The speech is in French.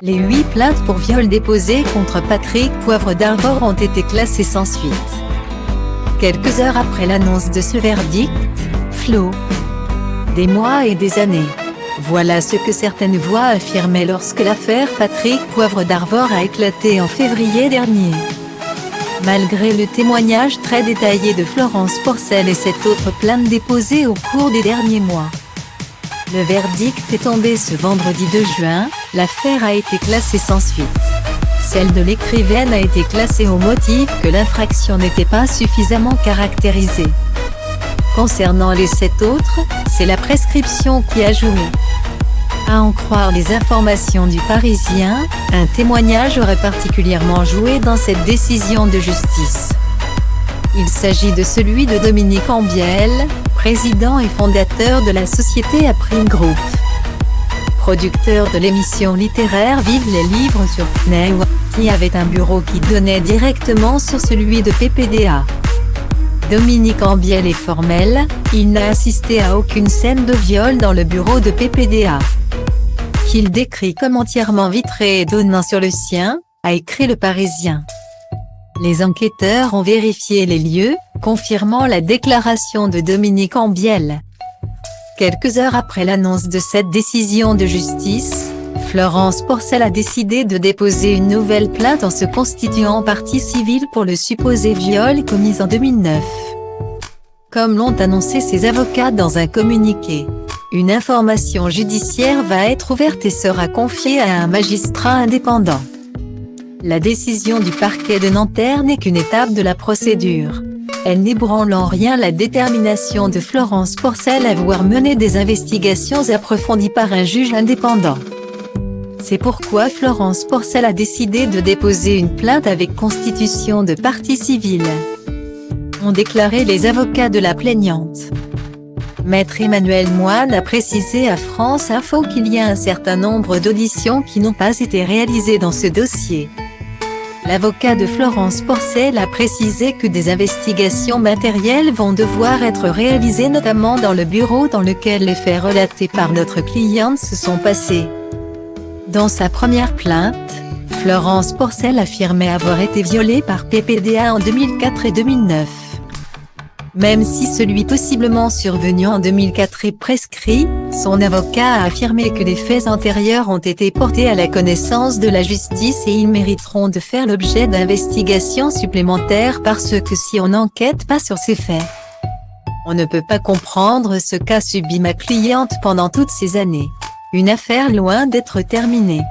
Les 8 plaintes pour viol déposées contre Patrick Poivre d'Arvor ont été classées sans suite. Quelques heures après l'annonce de ce verdict, Flo. Des mois et des années. Voilà ce que certaines voix affirmaient lorsque l'affaire Patrick Poivre d'Arvor a éclaté en février dernier. Malgré le témoignage très détaillé de Florence Porcel et cette autre plainte déposée au cours des derniers mois. Le verdict est tombé ce vendredi 2 juin, l'affaire a été classée sans suite. Celle de l'écrivaine a été classée au motif que l'infraction n'était pas suffisamment caractérisée. Concernant les 7 autres, c'est la prescription qui a joué. À en croire les informations du Parisien, un témoignage aurait particulièrement joué dans cette décision de justice. Il s'agit de celui de Dominique Ambiel, président et fondateur de la société April Group. Producteur de l'émission littéraire Vive les livres sur PNeW, qui avait un bureau qui donnait directement sur celui de PPDA. Dominique Ambiel est formel, il n'a assisté à aucune scène de viol dans le bureau de PPDA. Qu'il décrit comme entièrement vitré et donnant sur le sien, a écrit Le Parisien. Les enquêteurs ont vérifié les lieux, confirmant la déclaration de Dominique Ambiel. Quelques heures après l'annonce de cette décision de justice, Florence Porcel a décidé de déposer une nouvelle plainte en se constituant partie civile pour le supposé viol commis en 2009. Comme l'ont annoncé ses avocats dans un communiqué, une information judiciaire va être ouverte et sera confiée à un magistrat indépendant. La décision du parquet de Nanterre n'est qu'une étape de la procédure. Elle n'ébranle en rien la détermination de Florence Porcel à vouloir mener des investigations approfondies par un juge indépendant. C'est pourquoi Florence Porcel a décidé de déposer une plainte avec constitution de partie civile, ont déclaré les avocats de la plaignante. Maître Emmanuel Moine a précisé à France Info qu'il y a un certain nombre d'auditions qui n'ont pas été réalisées dans ce dossier. L'avocat de Florence Porcel a précisé que des investigations matérielles vont devoir être réalisées notamment dans le bureau dans lequel les faits relatés par notre cliente se sont passés. Dans sa première plainte, Florence Porcel affirmait avoir été violée par PPDA en 2004 et 2009. Même si celui possiblement survenu en 2004 est prescrit, son avocat a affirmé que les faits antérieurs ont été portés à la connaissance de la justice et ils mériteront de faire l'objet d'investigations supplémentaires parce que si on n'enquête pas sur ces faits, on ne peut pas comprendre ce qu'a subi ma cliente pendant toutes ces années. Une affaire loin d'être terminée.